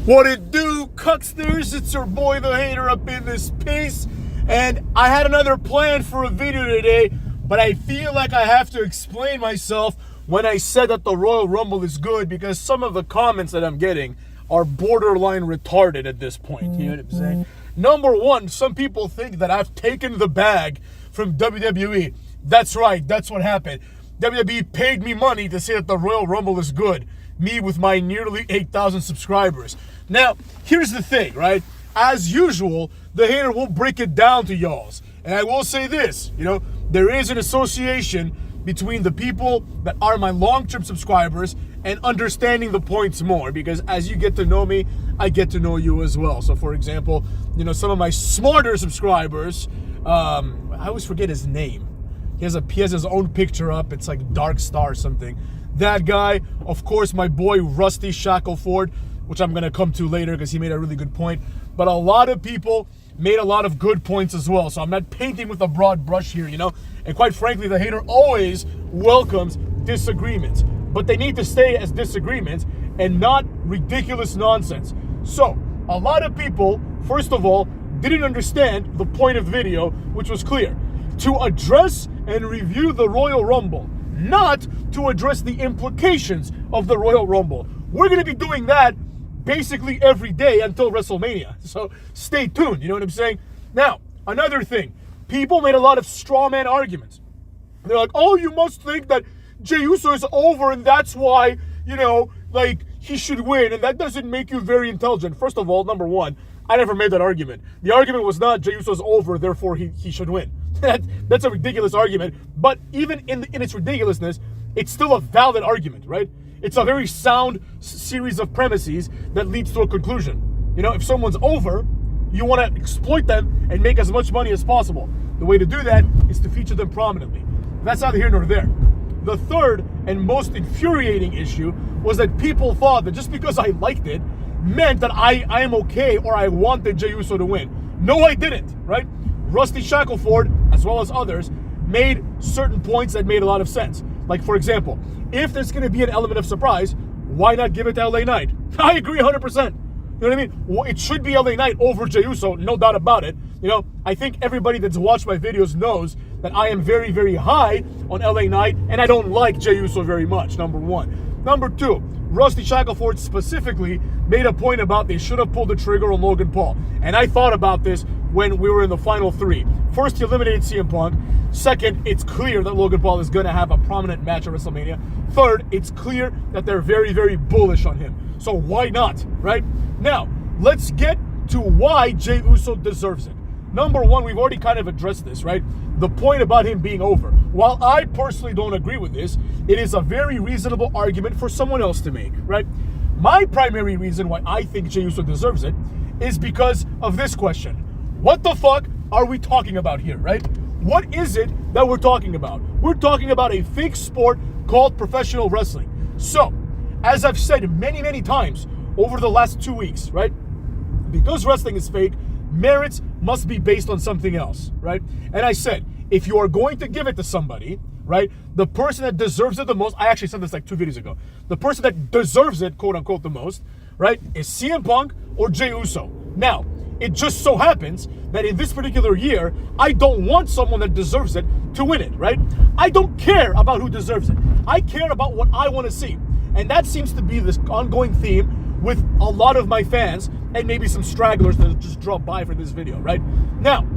What it do, Cucksters? It's your boy the Hater up in this piece. And I had another plan for a video today, but I feel like I have to explain myself when I said that the Royal Rumble is good, because some of the comments that I'm getting are borderline retarded at this point. You know what I'm saying? Number one, some people think that I've taken the bag from WWE. That's right, that's what happened. WWE paid me money to say that the Royal Rumble is good. Me with my nearly 8,000 subscribers. Now, here's the thing, right? As usual, the Hater will break it down to y'alls. And I will say this, there is an association between the people that are my long-term subscribers and understanding the points more, because as you get to know me, I get to know you as well. So for example, some of my smarter subscribers, I always forget his name. He has his own picture up. It's like Dark Star or something. That guy, of course, my boy Rusty Shackleford, which I'm going to come to later because he made a really good point. But a lot of people made a lot of good points as well. So I'm not painting with a broad brush here, And quite frankly, the Hater always welcomes disagreements. But they need to stay as disagreements and not ridiculous nonsense. So a lot of people, first of all, didn't understand the point of the video, which was clear. To address and review the Royal Rumble, not to address the implications of the Royal Rumble. We're going to be doing that basically every day until WrestleMania. So stay tuned, you know what I'm saying? Now, another thing. People made a lot of straw man arguments. They're like, oh, you must think that Jey Uso is over and that's why, he should win. And that doesn't make you very intelligent. First of all, number one, I never made that argument. The argument was not Jey Uso's over, therefore he should win. That's a ridiculous argument. But even in its ridiculousness, it's still a valid argument, right? It's a very sound series of premises that leads to a conclusion. If someone's over, you want to exploit them and make as much money as possible. The way to do that is to feature them prominently. That's neither here nor there. The third and most infuriating issue was that people thought that just because I liked it meant that I am okay or I wanted Jey Uso to win. No, I didn't, right? Rusty Shackleford, as well as others, made certain points that made a lot of sense. Like, for example, if there's going to be an element of surprise, why not give it to LA Knight? I agree 100%. You know what I mean? Well, it should be LA Knight over Jey Uso, no doubt about it. I think everybody that's watched my videos knows that I am very, very high on LA Knight, and I don't like Jey Uso very much, number one. Number two, Rusty Shackleford specifically made a point about they should have pulled the trigger on Logan Paul. And I thought about this when we were in the final three. First, he eliminated CM Punk. Second, it's clear that Logan Paul is going to have a prominent match at WrestleMania. Third, it's clear that they're very, very bullish on him. So why not, right? Now, let's get to why Jey Uso deserves it. Number one, we've already kind of addressed this, right? The point about him being over. While I personally don't agree with this, it is a very reasonable argument for someone else to make, right? My primary reason why I think Jey Uso deserves it is because of this question. What the fuck are we talking about here, right? What is it that we're talking about? We're talking about a fake sport called professional wrestling. So, as I've said many, many times over the last 2 weeks, right? Because wrestling is fake, merits must be based on something else, right? And I said, if you are going to give it to somebody, right, the person that deserves it the most, I actually said this like 2 videos ago, the person that deserves it, quote unquote, the most, right, is CM Punk or Jey Uso. Now, it just so happens that in this particular year, I don't want someone that deserves it to win it, right? I don't care about who deserves it. I care about what I want to see. And that seems to be this ongoing theme with a lot of my fans and maybe some stragglers that just drop by for this video, right? Now,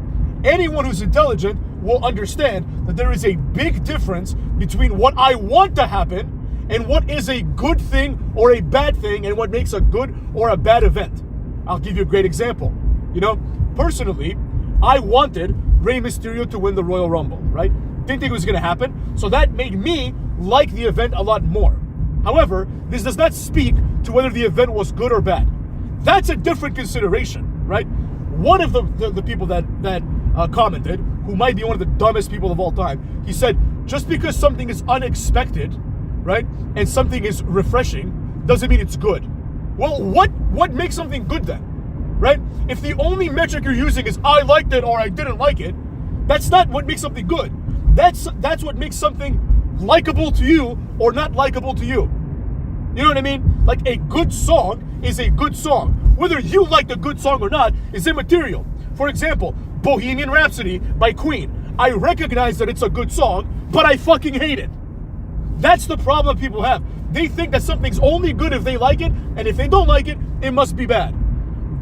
anyone who's intelligent will understand that there is a big difference between what I want to happen and what is a good thing or a bad thing and what makes a good or a bad event. I'll give you a great example. Personally, I wanted Rey Mysterio to win the Royal Rumble, right? Didn't think it was going to happen, so that made me like the event a lot more. However, this does not speak to whether the event was good or bad. That's a different consideration, right? One of the people that commented, who might be one of the dumbest people of all time, he said, just because something is unexpected, right, and something is refreshing, doesn't mean it's good. Well, what makes something good then, right? If the only metric you're using is I liked it or I didn't like it, that's not what makes something good. That's what makes something likable to you or not likable to you. You know what I mean? Like, a good song is a good song. Whether you like the good song or not is immaterial. For example, Bohemian Rhapsody by Queen. I recognize that it's a good song, but I fucking hate it. That's the problem people have. They think that something's only good if they like it, and if they don't like it, it must be bad.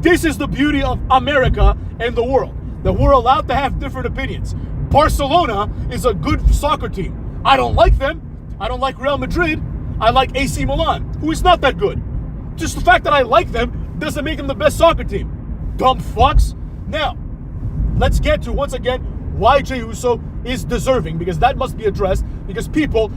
This is the beauty of America and the world, that we're allowed to have different opinions. Barcelona is a good soccer team. I don't like them. I don't like Real Madrid. I like AC Milan, who is not that good. Just the fact that I like them doesn't make them the best soccer team. Dumb fucks. Now, let's get to, once again, why Jey Uso is deserving, because that must be addressed, because people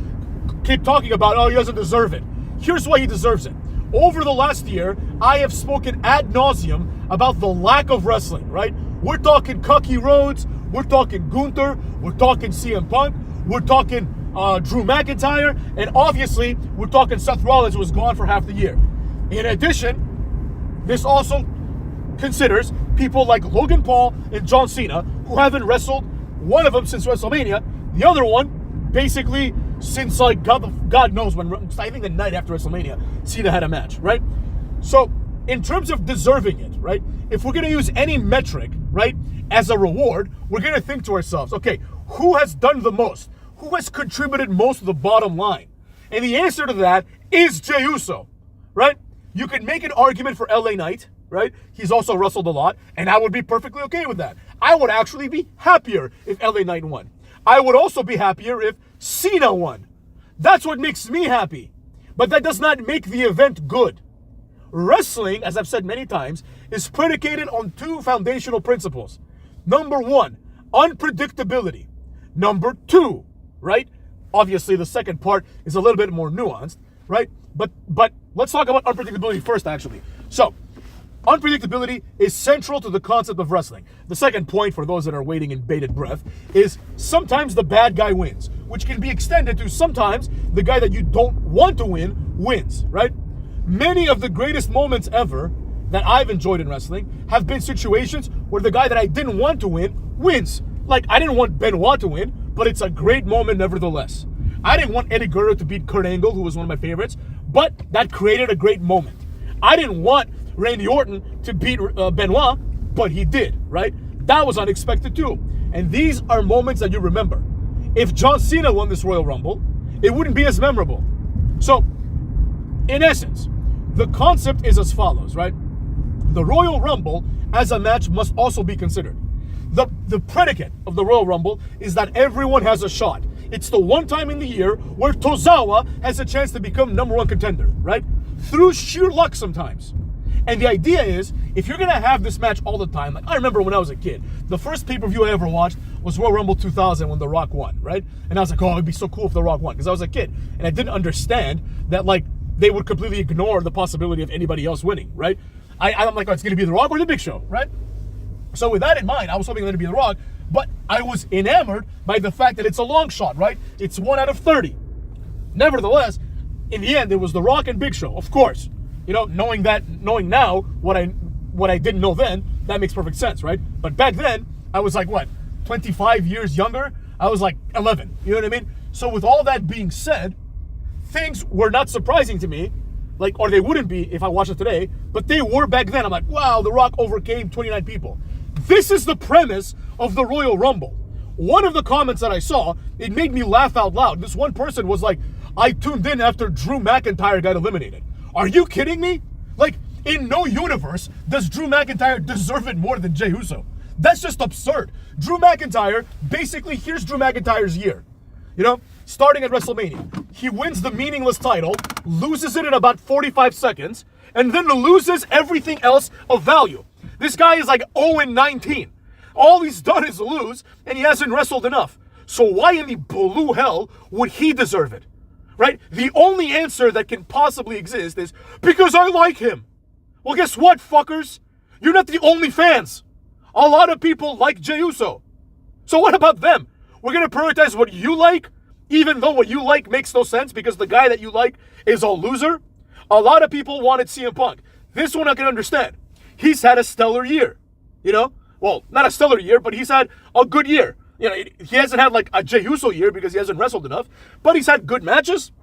keep talking about, oh, he doesn't deserve it. Here's why he deserves it. Over the last year, I have spoken ad nauseum about the lack of wrestling, right? We're talking Cookie Rhodes, we're talking Gunther, we're talking CM Punk, we're talking Drew McIntyre, and obviously, we're talking Seth Rollins, who was gone for half the year. In addition, this also considers people like Logan Paul and John Cena, who haven't wrestled, one of them since WrestleMania, the other one basically since, like, God knows when, I think the night after WrestleMania, Cena had a match, right? So, in terms of deserving it, right, if we're going to use any metric, right, as a reward, we're going to think to ourselves, okay, who has done the most? Who has contributed most to the bottom line? And the answer to that is Jey Uso, right? You could make an argument for LA Knight, right? He's also wrestled a lot, and I would be perfectly okay with that. I would actually be happier if LA Knight won. I would also be happier if Cena won. That's what makes me happy. But that does not make the event good. Wrestling, as I've said many times, is predicated on two foundational principles. Number one, unpredictability. Number two, right? Obviously, the second part is a little bit more nuanced, right? But let's talk about unpredictability first, actually. So, unpredictability is central to the concept of wrestling. The second point, for those that are waiting in bated breath, is sometimes the bad guy wins, which can be extended to sometimes the guy that you don't want to win wins, right? Many of the greatest moments ever that I've enjoyed in wrestling have been situations where the guy that I didn't want to win wins. Like, I didn't want Benoit to win, but it's a great moment nevertheless. I didn't want Eddie Guerrero to beat Kurt Angle, who was one of my favorites, but that created a great moment. I didn't want Randy Orton to beat Benoit, but he did, right? That was unexpected too. And these are moments that you remember. If John Cena won this Royal Rumble, it wouldn't be as memorable. So, in essence, the concept is as follows, right? The Royal Rumble as a match must also be considered. The predicate of the Royal Rumble is that everyone has a shot. It's the one time in the year where Tozawa has a chance to become #1 contender, right? Through sheer luck sometimes. And the idea is, if you're going to have this match all the time, like I remember when I was a kid, the first pay-per-view I ever watched was Royal Rumble 2000 when The Rock won, right? And I was like, oh, it'd be so cool if The Rock won, because I was a kid. And I didn't understand that, like, they would completely ignore the possibility of anybody else winning, right? I'm like, oh, it's going to be The Rock or The Big Show, right? So with that in mind, I was hoping that it'd be The Rock, but I was enamored by the fact that it's a long shot, right? It's 1 out of 30. Nevertheless, in the end, it was The Rock and Big Show, of course. You know, knowing now what I didn't know then, that makes perfect sense, right? But back then, I was like, what, 25 years younger? I was like 11, you know what I mean? So with all that being said, things were not surprising to me, like, or they wouldn't be if I watched it today, but they were back then. I'm like, wow, The Rock overcame 29 people. This is the premise of the Royal Rumble. One of the comments that I saw, it made me laugh out loud. This one person was like, I tuned in after Drew McIntyre got eliminated. Are you kidding me? Like, in no universe does Drew McIntyre deserve it more than Jey Uso. That's just absurd. Drew McIntyre, basically, here's Drew McIntyre's year. You know, starting at WrestleMania, he wins the meaningless title, loses it in about 45 seconds, and then loses everything else of value. This guy is like 0-19. All he's done is lose, and he hasn't wrestled enough. So why in the blue hell would he deserve it? Right? The only answer that can possibly exist is, because I like him. Well, guess what, fuckers? You're not the only fans. A lot of people like Jey Uso. So what about them? We're going to prioritize what you like, even though what you like makes no sense because the guy that you like is a loser? A lot of people wanted CM Punk. This one I can understand. He's had a stellar year. You know? Well, not a stellar year, but he's had a good year. You know, he hasn't had like a Jey Uso year because he hasn't wrestled enough, but he's had good matches.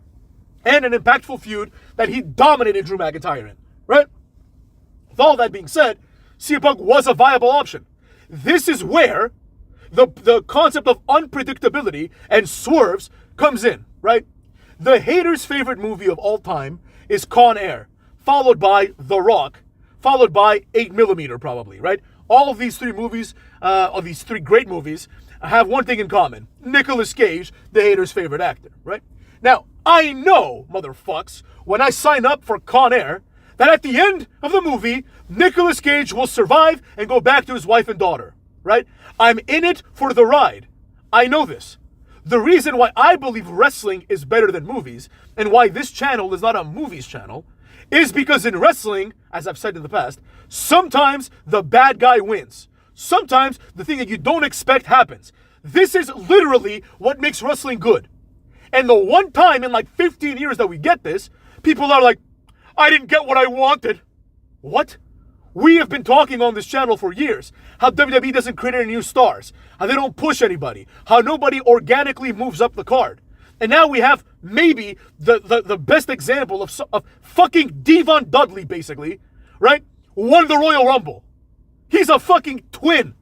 and an impactful feud that he dominated Drew McIntyre in, right? With all that being said, CM Punk was a viable option. This is where the concept of unpredictability and swerves comes in, right? The haters' favorite movie of all time is Con Air, followed by The Rock, followed by 8mm probably, right? All of these three movies, of these three great movies, have one thing in common. Nicolas Cage, the haters' favorite actor, right? Now, I know, motherfucks, when I sign up for Con Air, that at the end of the movie, Nicolas Cage will survive and go back to his wife and daughter, right? I'm in it for the ride. I know this. The reason why I believe wrestling is better than movies, and why this channel is not a movies channel, is because in wrestling, as I've said in the past, sometimes the bad guy wins. Sometimes the thing that you don't expect happens. This is literally what makes wrestling good. And the one time in like 15 years that we get this, people are like, I didn't get what I wanted. What? We have been talking on this channel for years how WWE doesn't create any new stars, how they don't push anybody, how nobody organically moves up the card. And now we have maybe the best example of fucking Devon Dudley, basically, right? Won the Royal Rumble. He's a fucking twin.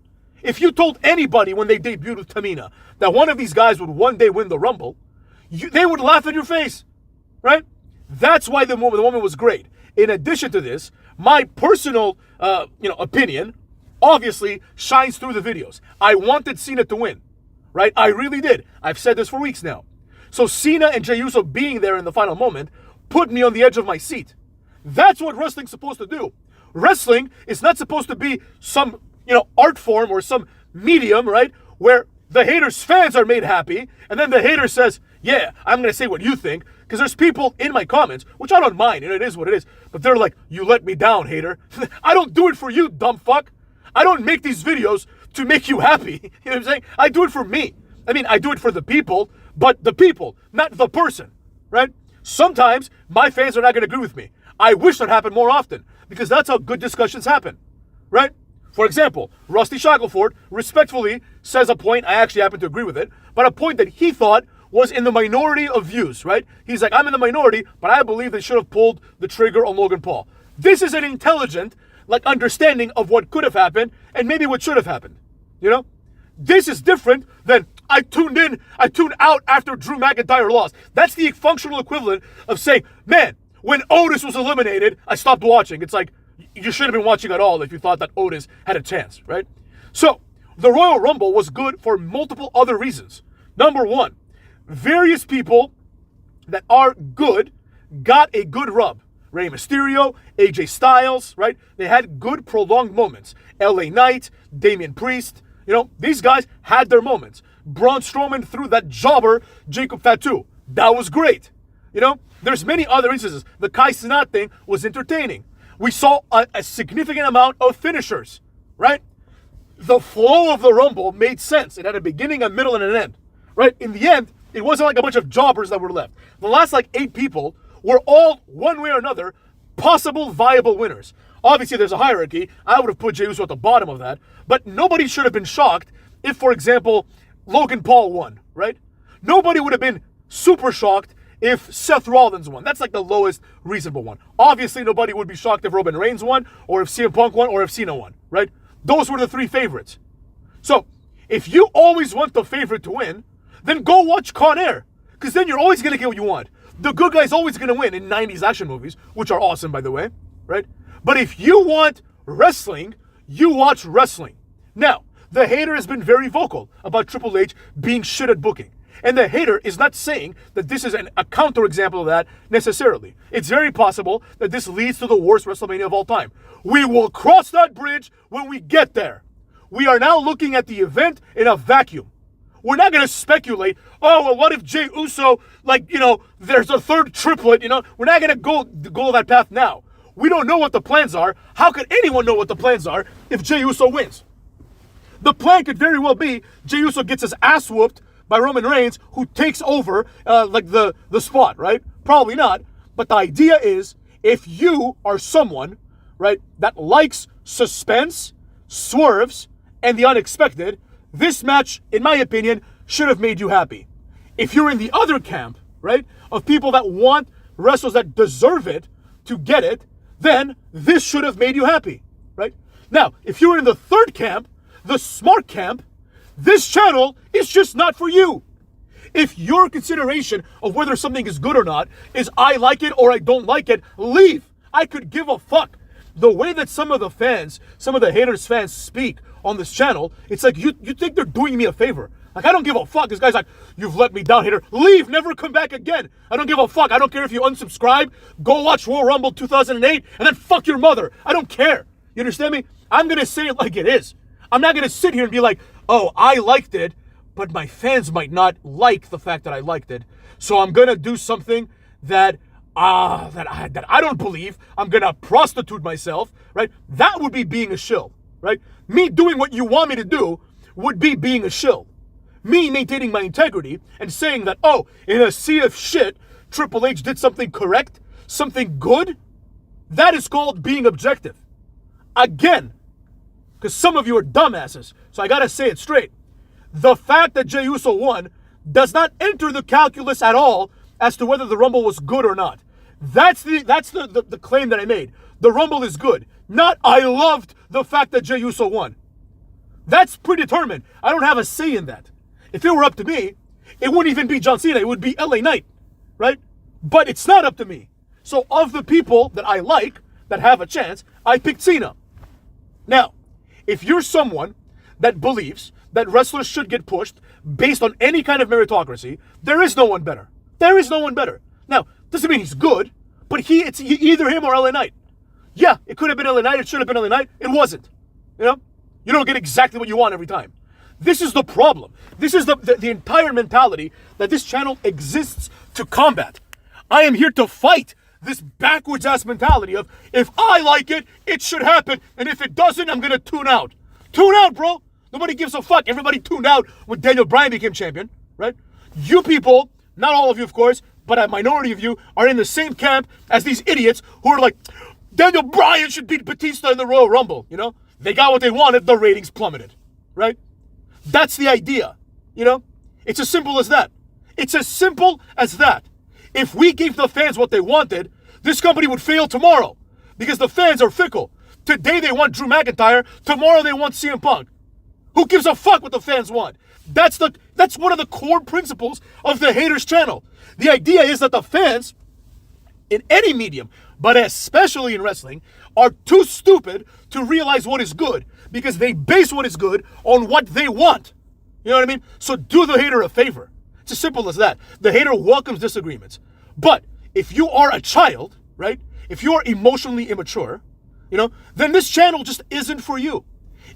If you told anybody when they debuted with Tamina that one of these guys would one day win the Rumble, they would laugh in your face, right? That's why the moment was great. In addition to this, my personal, opinion obviously shines through the videos. I wanted Cena to win, right? I really did. I've said this for weeks now. So Cena and Jey Uso being there in the final moment put me on the edge of my seat. That's what wrestling's supposed to do. Wrestling is not supposed to be some, art form or some medium, right? Where the haters' fans are made happy, and then the hater says, yeah, I'm going to say what you think, because there's people in my comments, which I don't mind, it is what it is, but they're like, you let me down, hater. I don't do it for you, dumb fuck. I don't make these videos to make you happy. You know what I'm saying? I do it for me. I mean, I do it for the people, but the people, not the person, right? Sometimes my fans are not going to agree with me. I wish that happened more often, because that's how good discussions happen, right? For example, Rusty Shackelford respectfully says a point, I actually happen to agree with it, but a point that he thought was in the minority of views, right? He's like, I'm in the minority, but I believe they should have pulled the trigger on Logan Paul. This is an intelligent, understanding of what could have happened and maybe what should have happened, This is different than I tuned out after Drew McIntyre lost. That's the functional equivalent of saying, man, when Otis was eliminated, I stopped watching. It's like, you should have been watching at all if you thought that Otis had a chance, right? So, the Royal Rumble was good for multiple other reasons. Number one, various people that are good got a good rub. Rey Mysterio, AJ Styles, right? They had good prolonged moments. LA Knight, Damian Priest, these guys had their moments. Braun Strowman threw that jobber, Jacob Fatu. That was great. There's many other instances. The Kai Cenat thing was entertaining. We saw a significant amount of finishers, right? The flow of the Rumble made sense. It had a beginning, a middle, and an end, right? In the end, it wasn't like a bunch of jobbers that were left. The last 8 people were all, one way or another, possible viable winners. Obviously, there's a hierarchy. I would have put Jey Uso at the bottom of that. But nobody should have been shocked if, for example, Logan Paul won, right? Nobody would have been super shocked if Seth Rollins won. That's the lowest reasonable one. Obviously, nobody would be shocked if Roman Reigns won, or if CM Punk won, or if Cena won, right? Those were the 3 favorites. So, if you always want the favorite to win, then go watch Con Air, because then you're always going to get what you want. The good guy's always going to win in 90s action movies, which are awesome, by the way, right? But if you want wrestling, you watch wrestling. Now, the hater has been very vocal about Triple H being shit at booking. And the hater is not saying that this is a counterexample of that necessarily. It's very possible that this leads to the worst WrestleMania of all time. We will cross that bridge when we get there. We are now looking at the event in a vacuum. We're not going to speculate, what if Jey Uso, there's a third triplet, We're not going to go that path now. We don't know what the plans are. How could anyone know what the plans are if Jey Uso wins? The plan could very well be Jey Uso gets his ass whooped by Roman Reigns, who takes over the spot, right? Probably not. But the idea is, if you are someone, right, that likes suspense, swerves, and the unexpected, this match, in my opinion, should have made you happy. If you're in the other camp, right, of people that want wrestlers that deserve it to get it, then this should have made you happy, right? Now, if you're in the third camp, the smart camp, this channel is just not for you. If your consideration of whether something is good or not is I like it or I don't like it, leave. I could give a fuck. The way that some of the fans, some of the haters fans speak on this channel, it's like you think they're doing me a favor. Like, I don't give a fuck. This guy's like, you've let me down, hater. Leave, never come back again. I don't give a fuck. I don't care if you unsubscribe. Go watch Royal Rumble 2008 and then fuck your mother. I don't care. You understand me? I'm going to say it like it is. I'm not going to sit here and be like, oh, I liked it, but my fans might not like the fact that I liked it. So I'm going to do something that I don't believe. I'm going to prostitute myself, right? That would be being a shill, right? Me doing what you want me to do would be being a shill. Me maintaining my integrity and saying that, oh, in a sea of shit, Triple H did something correct, something good, that is called being objective. Again, because some of you are dumbasses, so I gotta say it straight. The fact that Jey Uso won does not enter the calculus at all as to whether the Rumble was good or not. That's the claim that I made. The Rumble is good. Not I loved the fact that Jey Uso won. That's predetermined. I don't have a say in that. If it were up to me, it wouldn't even be John Cena. It would be LA Knight, right? But it's not up to me. So of the people that I like, that have a chance, I picked Cena. Now, if you're someone that believes that wrestlers should get pushed based on any kind of meritocracy, there is no one better. There is no one better. Now, doesn't mean he's good, but it's either him or LA Knight. Yeah, it could have been LA Knight. It should have been LA Knight. It wasn't. You know? You don't get exactly what you want every time. This is the problem. This is the entire mentality that this channel exists to combat. I am here to fight this backwards ass mentality of if I like it, it should happen, and if it doesn't, I'm gonna tune out. Tune out, bro. Nobody gives a fuck. Everybody tuned out when Daniel Bryan became champion, right? You people, not all of you, of course, but a minority of you are in the same camp as these idiots who are like, Daniel Bryan should beat Batista in the Royal Rumble, you know? They got what they wanted, the ratings plummeted, right? That's the idea, you know? It's as simple as that. It's as simple as that. If we gave the fans what they wanted, this company would fail tomorrow because the fans are fickle. Today they want Drew McIntyre, tomorrow they want CM Punk. Who gives a fuck what the fans want? That's one of the core principles of the haters channel. The idea is that the fans, in any medium, but especially in wrestling, are too stupid to realize what is good because they base what is good on what they want. You know what I mean? So do the hater a favor. It's as simple as that. The hater welcomes disagreements. But if you are a child, right? If you are emotionally immature, you know, then this channel just isn't for you.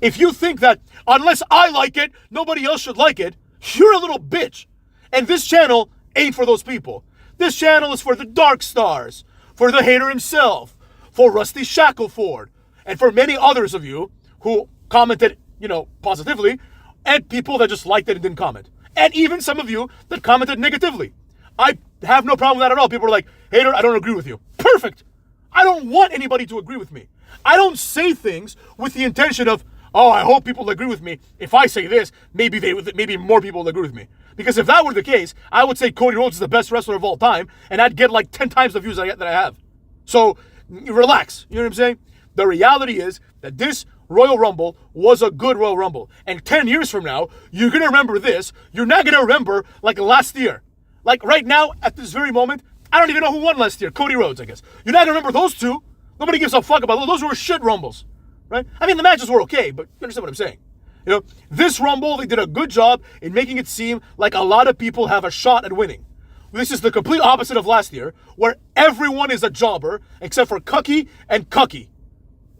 If you think that unless I like it, nobody else should like it, you're a little bitch. And this channel ain't for those people. This channel is for the Dark Stars, for the hater himself, for Rusty Shackleford, and for many others of you who commented, you know, positively, and people that just liked it and didn't comment. And even some of you that commented negatively. I have no problem with that at all. People are like, hater, I don't agree with you. Perfect. I don't want anybody to agree with me. I don't say things with the intention of, oh, I hope people agree with me. If I say this, maybe more people will agree with me. Because if that were the case, I would say Cody Rhodes is the best wrestler of all time, and I'd get like 10 times the views that I have. So relax. You know what I'm saying? The reality is that this Royal Rumble was a good Royal Rumble. And 10 years from now, you're going to remember this. You're not going to remember like last year. Like right now, at this very moment, I don't even know who won last year. Cody Rhodes, I guess. You're not going to remember those two. Nobody gives a fuck about those. Those were shit Rumbles. Right? I mean, the matches were okay, but you understand what I'm saying. You know, this Rumble, they did a good job in making it seem like a lot of people have a shot at winning. This is the complete opposite of last year, where everyone is a jobber except for Cucky and Cucky.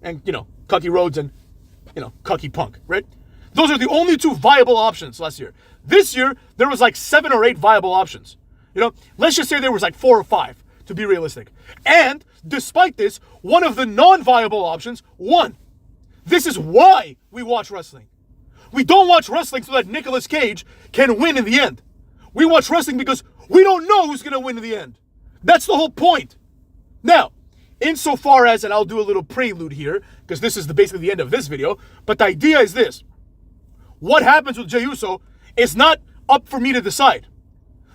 And, you know, Cucky Rhodes and, you know, Cucky Punk, right? Those are the only two viable options last year. This year, there was like 7 or 8 viable options. You know, let's just say there was like 4 or 5, to be realistic. And despite this, one of the non-viable options won. This is why we watch wrestling. We don't watch wrestling so that Nicolas Cage can win in the end. We watch wrestling because we don't know who's going to win in the end. That's the whole point. Now, insofar as, and I'll do a little prelude here, because this is basically the end of this video, but the idea is this. What happens with Jey Uso is not up for me to decide.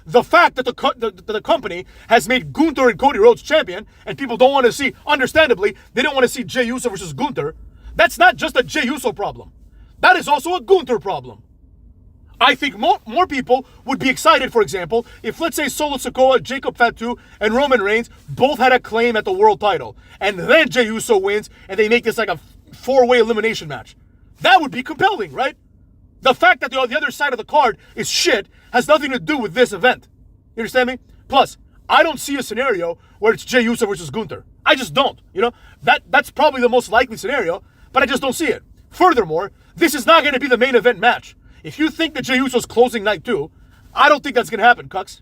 The fact that the company has made Gunther and Cody Rhodes champion, and people don't want to see, understandably, they don't want to see Jey Uso versus Gunther. That's not just a Jey Uso problem. That is also a Gunther problem. I think more people would be excited, for example, if, let's say, Solo Sikoa, Jacob Fatu, and Roman Reigns both had a claim at the world title, and then Jey Uso wins, and they make this like a 4-way elimination match. That would be compelling, right? The fact that the other side of the card is shit has nothing to do with this event. You understand me? Plus, I don't see a scenario where it's Jey Uso versus Gunther. I just don't. You know, that's probably the most likely scenario, but I just don't see it. Furthermore, this is not going to be the main event match. If you think that Jey Uso's closing night too, I don't think that's going to happen, cucks.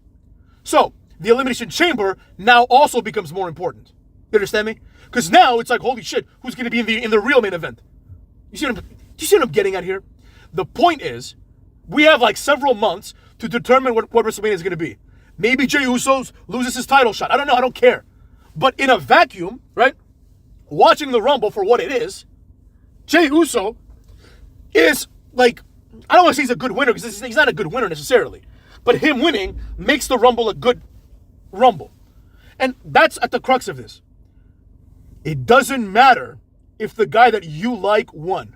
So, the Elimination Chamber now also becomes more important. You understand me? Because now it's like, holy shit, who's going to be in the real main event? Do you see what I'm getting at here? The point is, we have like several months to determine what WrestleMania is going to be. Maybe Jey Uso loses his title shot. I don't know. I don't care. But in a vacuum, right? Watching the Rumble for what it is, Jey Uso is like, I don't want to say he's a good winner because he's not a good winner necessarily. But him winning makes the Rumble a good Rumble. And that's at the crux of this. It doesn't matter if the guy that you like won.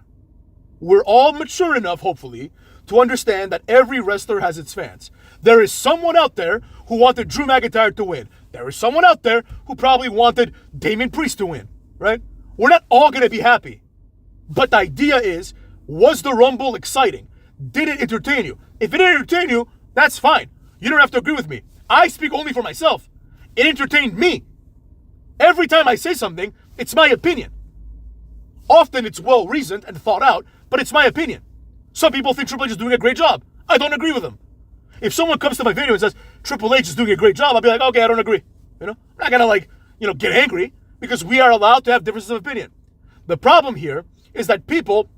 We're all mature enough, hopefully, to understand that every wrestler has its fans. There is someone out there who wanted Drew McIntyre to win. There is someone out there who probably wanted Damian Priest to win, right? We're not all going to be happy. But the idea is, was the Rumble exciting? Did it entertain you? If it didn't entertain you, that's fine. You don't have to agree with me. I speak only for myself. It entertained me. Every time I say something, it's my opinion. Often it's well-reasoned and thought out, but it's my opinion. Some people think Triple H is doing a great job. I don't agree with them. If someone comes to my video and says, Triple H is doing a great job, I'll be like, okay, I don't agree. You know, I'm not gonna get angry because we are allowed to have differences of opinion. The problem here is that people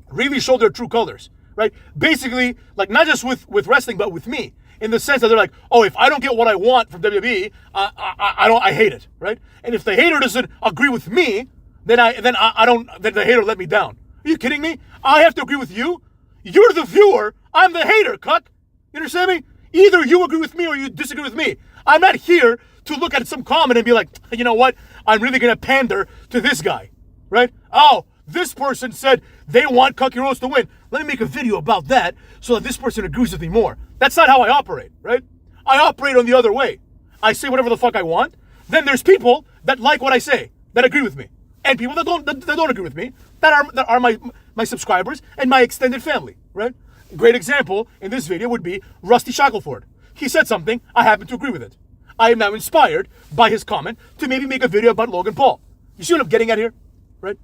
really show their true colors, right? Basically, like not just with wrestling, but with me, in the sense that they're like, oh, if I don't get what I want from WWE, I hate it, right? And if the hater doesn't agree with me, then the hater let me down. Are you kidding me? I have to agree with you? You're the viewer. I'm the hater, cuck. You understand me? Either you agree with me or you disagree with me. I'm not here to look at some comment and be like, you know what? I'm really going to pander to this guy, right? Oh, this person said they want Cucky Rose to win. Let me make a video about that so that this person agrees with me more. That's not how I operate, right? I operate on the other way. I say whatever the fuck I want. Then there's people that like what I say, that agree with me. And people that don't agree with me, that are my subscribers and my extended family, right? A great example in this video would be Rusty Shackelford. He said something, I happen to agree with it. I am now inspired by his comment to maybe make a video about Logan Paul. You see what I'm getting at here, right?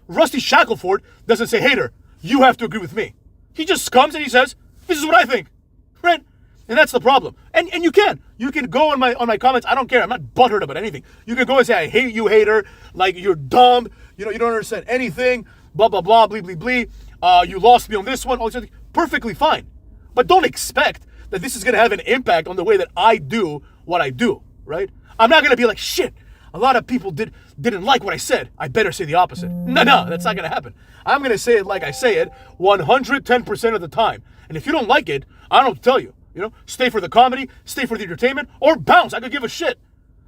Rusty Shackelford doesn't say, hater, you have to agree with me. He just comes and he says, this is what I think, right? And that's the problem. And you can go on my comments. I don't care. I'm not butthurt about anything. You can go and say, I hate you, hater. Like, you're dumb. You know, you don't understand anything. Blah, blah, blah, blee, blee, blee. You lost me on this one. All this other. Perfectly fine. But don't expect that this is going to have an impact on the way that I do what I do, right? I'm not going to be like, shit, a lot of people didn't like what I said. I better say the opposite. No, that's not going to happen. I'm going to say it like I say it 110% of the time. And if you don't like it, I don't know what to tell you. You know, stay for the comedy, stay for the entertainment, or bounce. I could give a shit.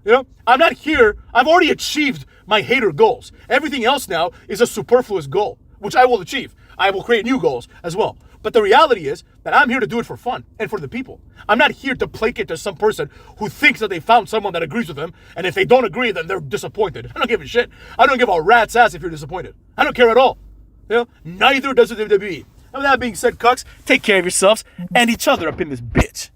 You know, I'm not here. I've already achieved my hater goals. Everything else now is a superfluous goal, which I will achieve. I will create new goals as well. But the reality is that I'm here to do it for fun and for the people. I'm not here to placate to some person who thinks that they found someone that agrees with them, and if they don't agree, then they're disappointed. I don't give a shit. I don't give a rat's ass if you're disappointed. I don't care at all. You know, neither does the WWE. And with that being said, cucks, take care of yourselves and each other up in this bitch.